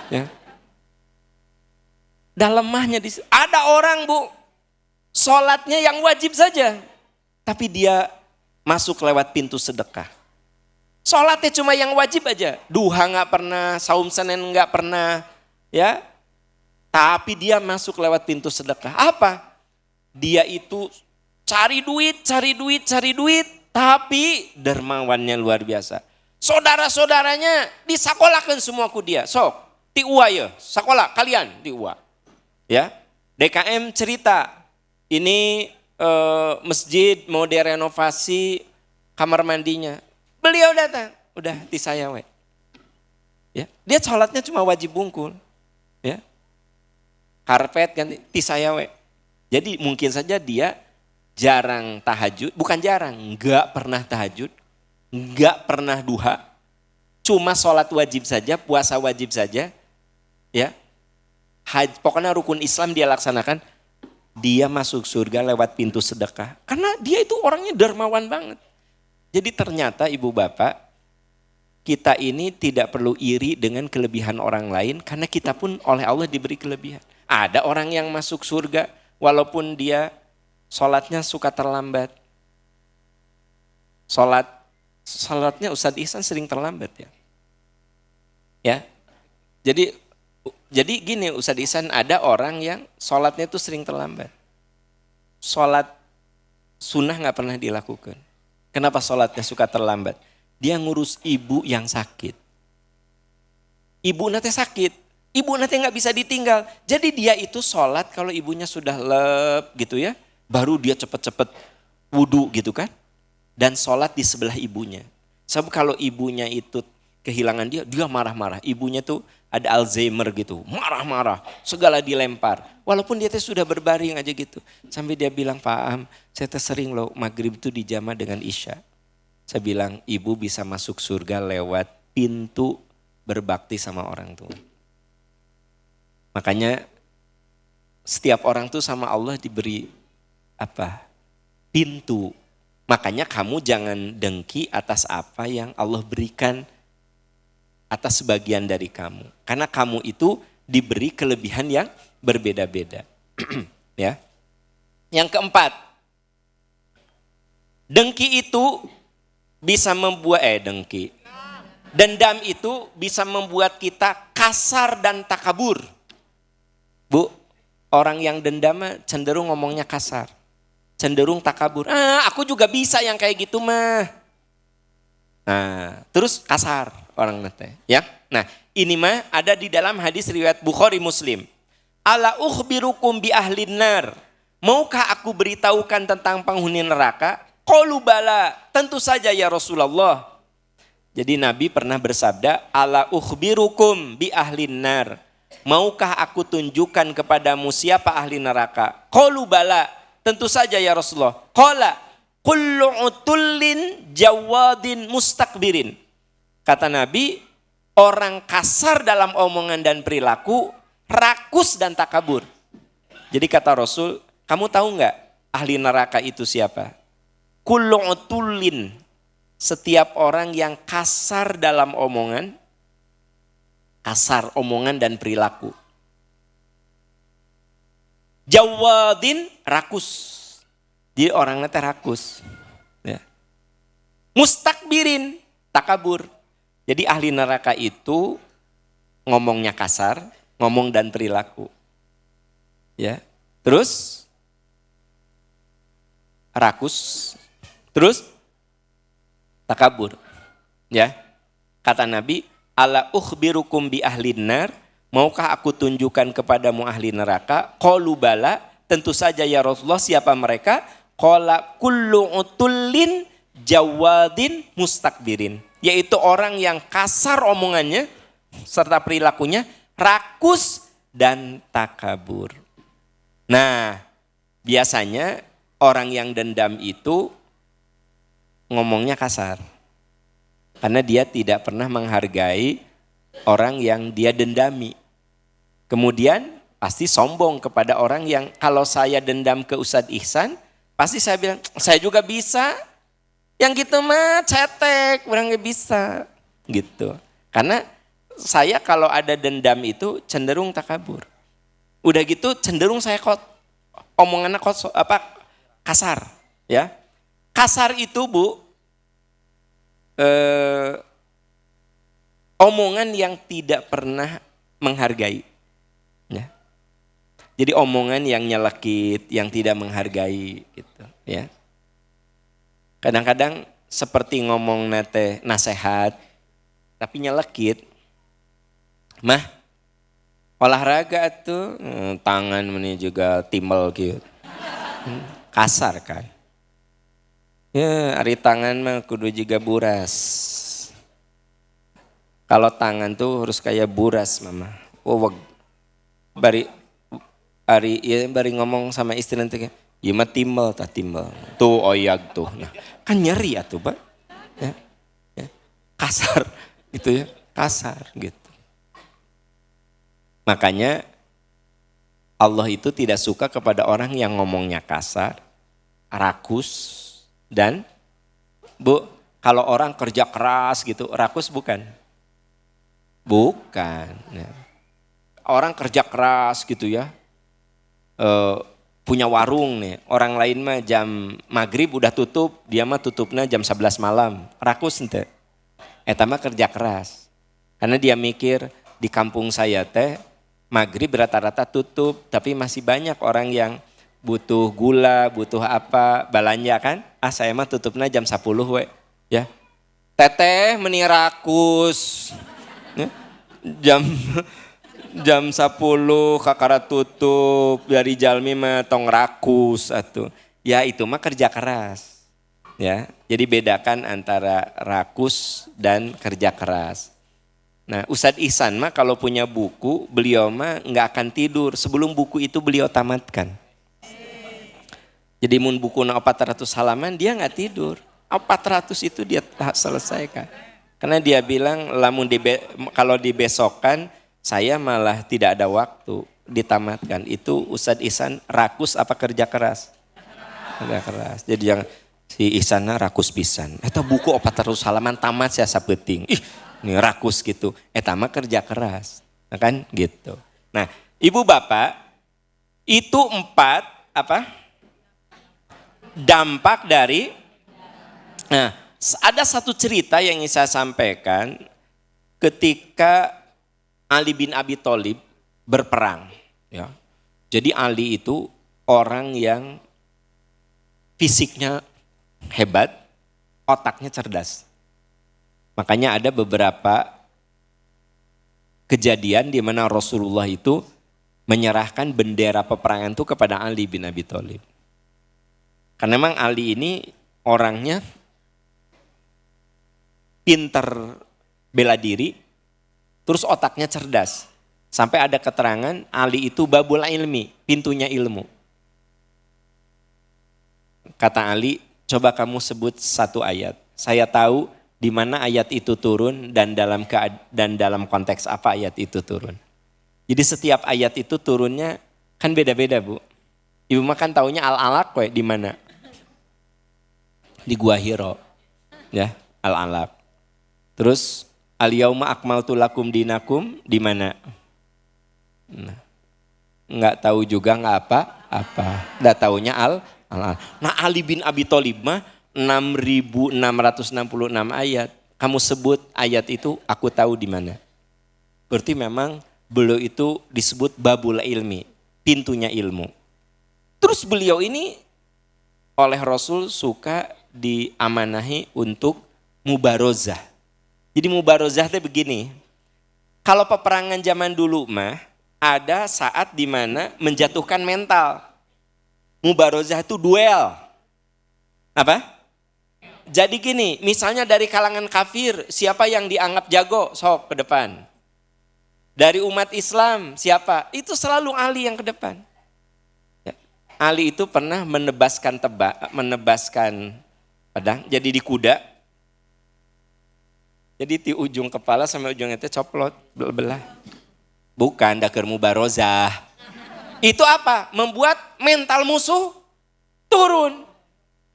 Ya. Dah lemahnya ada orang Bu, sholatnya yang wajib saja, tapi dia masuk lewat pintu sedekah. Sholatnya cuma yang wajib aja, duha nggak pernah, saum Senin nggak pernah, ya. Tapi dia masuk lewat pintu sedekah. Apa? Dia itu cari duit, tapi dermawannya luar biasa. Saudara-saudaranya disakolahkan semua ku dia. Sok, ti uwa ya, sekolah kalian di uwa. Ya, DKM cerita, ini masjid mau direnovasi kamar mandinya. Beliau datang, udah ti saya we. Ya, dia sholatnya cuma wajib bungkul. Ya. Karpet ganti ti saya we. Jadi mungkin saja dia jarang tahajud, bukan jarang, enggak pernah tahajud, enggak pernah duha, cuma sholat wajib saja, puasa wajib saja, ya. Pokoknya rukun Islam dia laksanakan, dia masuk surga lewat pintu sedekah. Karena dia itu orangnya dermawan banget. Jadi ternyata ibu bapak, kita ini tidak perlu iri dengan kelebihan orang lain, karena kita pun oleh Allah diberi kelebihan. Ada orang yang masuk surga walaupun dia sholatnya suka terlambat. Sholatnya Ustadz Ihsan sering terlambat ya. Ya. Jadi gini Ustadz Ihsan, ada orang yang sholatnya itu sering terlambat. Sholat sunnah gak pernah dilakukan. Kenapa sholatnya suka terlambat? Dia ngurus ibu yang sakit. Ibu nanti sakit. Ibu nanti nggak bisa ditinggal. Jadi dia itu sholat kalau ibunya sudah lep gitu ya. Baru dia cepet-cepet wudhu gitu kan. Dan sholat di sebelah ibunya. Sebab kalau ibunya itu kehilangan dia marah-marah. Ibunya tuh ada Alzheimer gitu. Marah-marah, segala dilempar. Walaupun dia tuh sudah berbaring aja gitu. Sampai dia bilang, Pak Am, saya tuh sering loh maghrib itu dijama dengan Isya. Saya bilang, ibu bisa masuk surga lewat pintu berbakti sama orang tua. Makanya setiap orang tuh sama Allah diberi pintu. Makanya kamu jangan dengki atas apa yang Allah berikan atas sebagian dari kamu. Karena kamu itu diberi kelebihan yang berbeda-beda. Ya. Yang keempat, dengki itu bisa membuat dendam itu bisa membuat kita kasar dan takabur. Bu, orang yang dendam cenderung ngomongnya kasar, cenderung takabur. Aku juga bisa yang kayak gitu mah. Nah, terus kasar orang nanti, ya. Nah, ini mah ada di dalam hadis riwayat Bukhari Muslim. Ala ukhbirukum bi ahlin nar. Maukah aku beritahukan tentang penghuni neraka? Qalu bala, tentu saja ya Rasulullah. Jadi Nabi pernah bersabda, ala ukhbirukum bi ahlin nar. Maukah aku tunjukkan kepadamu siapa ahli neraka? Qalu bala, tentu saja ya Rasulullah. Qala kullu utullin jawadin mustakbirin. Kata Nabi, orang kasar dalam omongan dan perilaku, rakus dan takabur. Jadi kata Rasul, kamu tahu nggak ahli neraka itu siapa? Kullu utullin, setiap orang yang kasar dalam omongan, kasar omongan dan perilaku. Jawadin, rakus. Jadi orangnya rakus. Ya. Mustakbirin, takabur. Jadi ahli neraka itu ngomongnya kasar, ngomong dan perilaku. Ya. Terus rakus, terus takabur. Ya. Kata Nabi, ala ukhbirukum bi ahlin nar, maukah aku tunjukkan kepadamu ahli neraka? Qalu bala, tentu saja ya Rasulullah, siapa mereka? Qala kullu utullin jawadin mustakbirin, yaitu orang yang kasar omongannya serta perilakunya, rakus dan takabur. Nah, biasanya orang yang dendam itu ngomongnya kasar. Karena dia tidak pernah menghargai orang yang dia dendami. Kemudian pasti sombong kepada orang yang, kalau saya dendam ke Ustadz Ihsan, pasti saya bilang, saya juga bisa. Yang gitu mah cetek, orang gak bisa. Gitu. Karena saya kalau ada dendam itu cenderung takabur. Udah gitu cenderung saya omongannya kasar, ya. Kasar itu Bu, omongan yang tidak pernah menghargai. Ya. Jadi omongan yang nyelekit, yang tidak menghargai gitu, ya. Kadang-kadang seperti ngomong nasehat, tapi nyelekit. Mah, olahraga tuh tangan ini juga timbal gitu. Kasar kan. Ya, ari tangan mah kudu juga buras. Kalau tangan tuh harus kayak buras mama. Oh, bari ngomong sama istri nanti, ya mah timbal. Tuh oyag tuh. Nah, kan nyeri ya tuh, Pak. Ya, ya. Kasar gitu ya, kasar gitu. Makanya Allah itu tidak suka kepada orang yang ngomongnya kasar, rakus, dan Bu, kalau orang kerja keras gitu, rakus bukan? Bukan. Ya. Orang kerja keras gitu ya, punya warung nih, orang lain mah jam maghrib udah tutup, dia mah tutupnya jam 11 malam, rakus ente. Eta mah kerja keras, karena dia mikir di kampung saya teh, maghrib rata-rata tutup, tapi masih banyak orang yang butuh gula, butuh apa, belanja kan. Saya mah tutupnya jam 10 we. Ya. Teteh meni rakus. Ya. Jam 10 kakara tutup, dari jalmi mah tong rakus atuh. Ya itu mah kerja keras. Ya. Jadi bedakan antara rakus dan kerja keras. Nah, Ustadz Ihsan mah kalau punya buku, beliau mah nggak akan tidur sebelum buku itu beliau tamatkan. Jadi mun buku 400 halaman dia nggak tidur. 400 itu dia selesaikan. Karena dia bilang kalau dibesokkan saya malah tidak ada waktu ditamatkan. Itu Ustadz Ihsan rakus apa kerja keras? Kerja keras. Jadi yang si Ihsanna rakus pisan. Eta buku 400 halaman tamat saya sapeting. Ini rakus gitu, eta mah kerja keras, nah kan gitu. Nah, ibu bapak, itu 4 dampak dari, nah ada satu cerita yang ingin saya sampaikan ketika Ali bin Abi Thalib berperang. Ya. Jadi Ali itu orang yang fisiknya hebat, otaknya cerdas. Makanya ada beberapa kejadian di mana Rasulullah itu menyerahkan bendera peperangan itu kepada Ali bin Abi Thalib. Karena memang Ali ini orangnya pinter bela diri, terus otaknya cerdas. Sampai ada keterangan Ali itu babul ilmi, pintunya ilmu. Kata Ali, coba kamu sebut satu ayat. Saya tahu di mana ayat itu turun dan dalam konteks apa ayat itu turun. Jadi setiap ayat itu turunnya kan beda-beda Bu. Ibu mah kan taunya Al-Alaq di mana? Di Gua Hiro. Ya, Al-Alaq. Terus Al-Yauma akmaltu lakum dinakum di mana? Nah, enggak tahu juga enggak apa. Enggak taunya Al-Alaq. Nah, Ali bin Abi Thalib mah 6.666 ayat. Kamu sebut ayat itu, aku tahu di mana. Berarti memang beliau itu disebut babul ilmi, pintunya ilmu. Terus beliau ini oleh Rasul suka diamanahi untuk mubarozah. Jadi mubarozah itu begini. Kalau peperangan zaman dulu mah ada saat di mana menjatuhkan mental. Mubarozah itu duel. Apa? Jadi gini, misalnya dari kalangan kafir, siapa yang dianggap jago, sok ke depan. Dari umat Islam, siapa? Itu selalu Ali yang ke depan. Ya. Ali itu pernah menebaskan pedang, jadi di kuda. Jadi di ujung kepala sama ujung itu coplot, belah. Bukan, dakar mubarozah. Itu apa? Membuat mental musuh turun.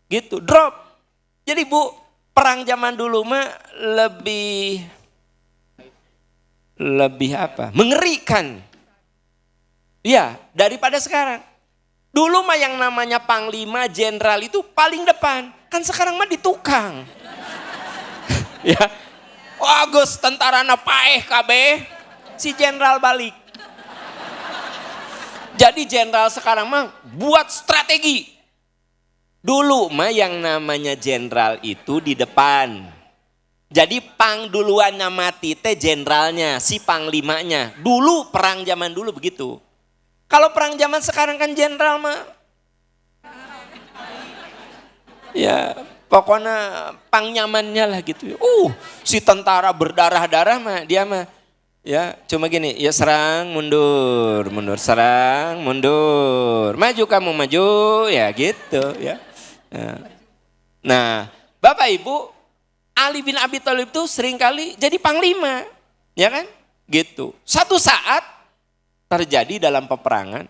Gitu, drop. Jadi Bu, perang zaman dulu mah lebih lebih apa? Mengerikan. Ya, daripada sekarang. Dulu mah yang namanya panglima, jenderal itu paling depan. Kan sekarang mah di tukang. Ya. Wah, Gus tentara paeh KB. Si jenderal balik. Jadi jenderal sekarang mah buat strategi. Dulu mah yang namanya jenderal itu di depan. Jadi pang duluannya mati teh jenderalnya, si panglimanya. Dulu perang zaman dulu begitu. Kalau perang zaman sekarang kan jenderal mah ya pokoknya pang nyamannya lah gitu. Si tentara berdarah-darah mah dia mah ya cuma gini, ya serang mundur, mundur serang mundur, maju kamu maju ya gitu ya. Nah, Bapak Ibu, Ali bin Abi Thalib itu seringkali jadi panglima, ya kan? Gitu. Satu saat terjadi dalam peperangan,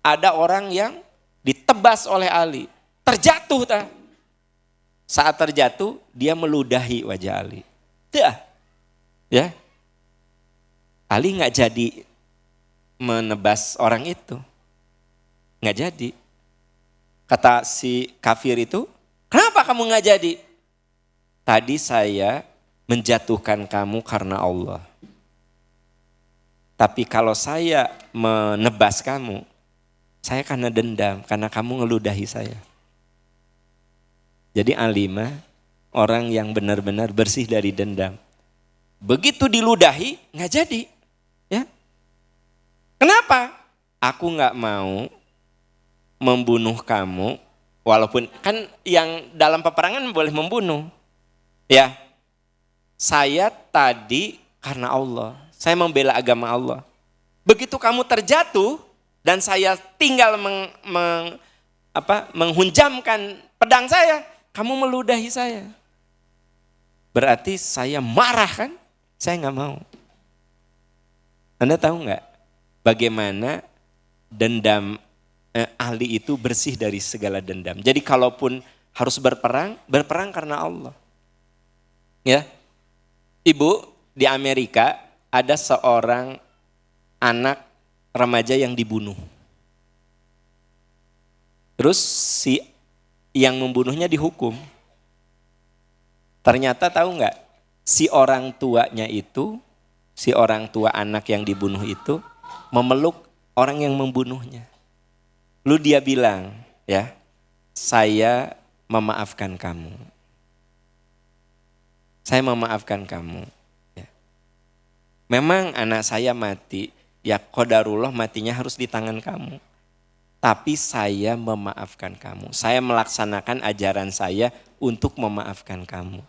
ada orang yang ditebas oleh Ali, terjatuh. Saat terjatuh, dia meludahi wajah Ali. Dah, ya. Ali nggak jadi menebas orang itu, nggak jadi. Kata si kafir itu, kenapa kamu nggak jadi? Tadi saya menjatuhkan kamu karena Allah. Tapi kalau saya menebas kamu, saya karena dendam, karena kamu ngeludahi saya. Jadi alimah, orang yang benar-benar bersih dari dendam. Begitu diludahi, nggak jadi. Ya. Kenapa? Aku nggak mau membunuh kamu, walaupun kan yang dalam peperangan boleh membunuh. Ya, saya tadi karena Allah. Saya membela agama Allah. Begitu kamu terjatuh dan saya tinggal menghunjamkan pedang saya, kamu meludahi saya. Berarti saya marah kan? Saya nggak mau. Anda tahu nggak bagaimana dendam Ali itu bersih dari segala dendam. Jadi kalaupun harus berperang, berperang karena Allah. Ya, Ibu, di Amerika ada seorang anak remaja yang dibunuh. Terus si yang membunuhnya dihukum. Ternyata tahu nggak, si orang tuanya itu, si orang tua anak yang dibunuh itu memeluk orang yang membunuhnya. Lalu dia bilang, ya, saya memaafkan kamu. Saya memaafkan kamu. Memang anak saya mati, ya qadarullah matinya harus di tangan kamu. Tapi saya memaafkan kamu. Saya melaksanakan ajaran saya untuk memaafkan kamu.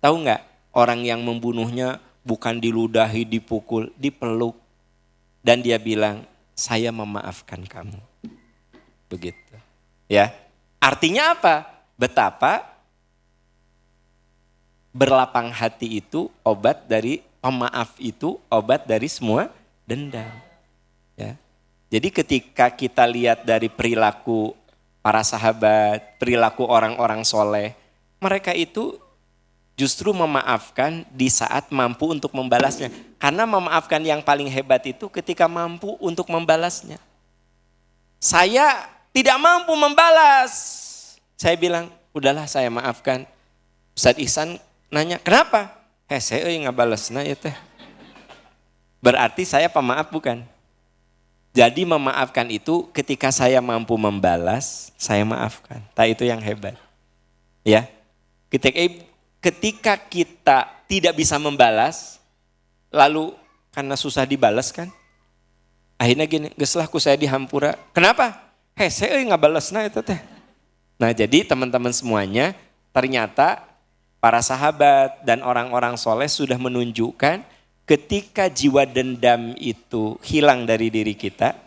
Tahu nggak, orang yang membunuhnya bukan diludahi, dipukul, dipeluk. Dan dia bilang, saya memaafkan kamu. Begitu. Ya. Artinya apa? Betapa berlapang hati itu obat dari pemaaf itu obat dari semua dendam. Ya. Jadi ketika kita lihat dari perilaku para sahabat, perilaku orang-orang soleh, mereka itu justru memaafkan di saat mampu untuk membalasnya. Karena memaafkan yang paling hebat itu ketika mampu untuk membalasnya. Saya tidak mampu membalas. Saya bilang, udahlah saya maafkan. Ustadz Ihsan nanya, kenapa? Saya nggak balasnya ya teh. Berarti saya pemaaf bukan? Jadi memaafkan itu ketika saya mampu membalas, saya maafkan. Itu yang hebat. Ya. Ketika kita tidak bisa membalas, lalu karena susah dibalas kan, akhirnya gini, geus lah ku saya dihampura. Kenapa? Saya nggak balasnya itu teh. Nah jadi teman-teman semuanya, ternyata para sahabat dan orang-orang soleh sudah menunjukkan ketika jiwa dendam itu hilang dari diri kita,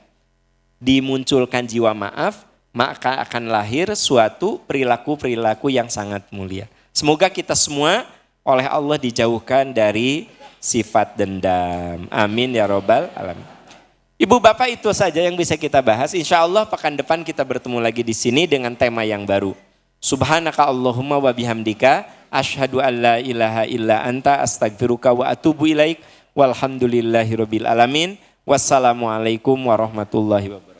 dimunculkan jiwa maaf, maka akan lahir suatu perilaku-perilaku yang sangat mulia. Semoga kita semua oleh Allah dijauhkan dari sifat dendam. Amin ya robbal alamin. Ibu bapak, itu saja yang bisa kita bahas. Insya Allah pekan depan kita bertemu lagi di sini dengan tema yang baru. Subhanaka Allahumma wa bihamdika. Asyhadu an la ilaha illa anta astaghfiruka wa atubu ilaik. Walhamdulillahirabbil alamin. Wassalamualaikum warahmatullahi wabarakatuh.